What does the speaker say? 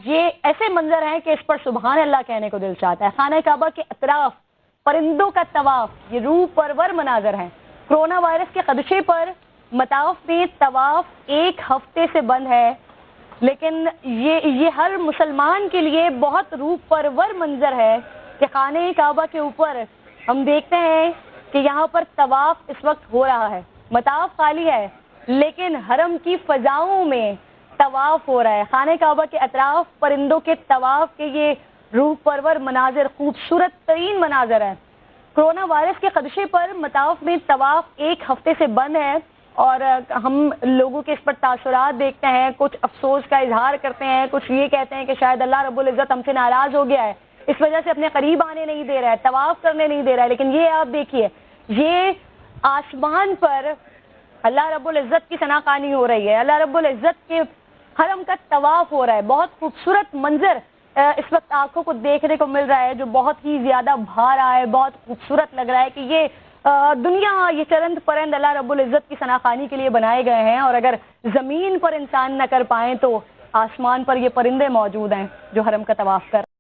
یہ ایسے منظر ہیں کہ اس پر سبحان اللہ کہنے کو دل چاہتا ہے۔ خانہ کعبہ کے اطراف پرندوں کا طواف، یہ روح پرور مناظر ہیں۔ کرونا وائرس کے خدشے پر مطاف میں طواف ایک ہفتے سے بند ہے، لیکن یہ ہر مسلمان کے لیے بہت روح پرور منظر ہے کہ خانہ کعبہ کے اوپر ہم دیکھتے ہیں کہ یہاں پر طواف اس وقت ہو رہا ہے۔ مطاف خالی ہے لیکن حرم کی فضاؤں میں طواف ہو رہا ہے۔ خانہ کعبہ کے اطراف پرندوں کے طواف کے یہ روح پرور مناظر خوبصورت ترین مناظر ہیں۔ کرونا وائرس کے خدشے پر مطاف میں طواف ایک ہفتے سے بند ہے اور ہم لوگوں کے اس پر تاثرات دیکھتے ہیں، کچھ افسوس کا اظہار کرتے ہیں، کچھ یہ کہتے ہیں کہ شاید اللہ رب العزت ہم سے ناراض ہو گیا ہے، اس وجہ سے اپنے قریب آنے نہیں دے رہا ہے، طواف کرنے نہیں دے رہا ہے۔ لیکن یہ آپ دیکھیے، یہ آسمان پر اللہ رب العزت کی ثنا خوانی ہو رہی ہے، اللہ رب العزت کے حرم کا طواف ہو رہا ہے۔ بہت خوبصورت منظر اس وقت آنکھوں کو دیکھنے کو مل رہا ہے، جو بہت ہی زیادہ بھا رہا ہے، بہت خوبصورت لگ رہا ہے کہ یہ دنیا، یہ چرند پرند اللہ رب العزت کی ثنا خوانی کے لیے بنائے گئے ہیں، اور اگر زمین پر انسان نہ کر پائیں تو آسمان پر یہ پرندے موجود ہیں جو حرم کا طواف کر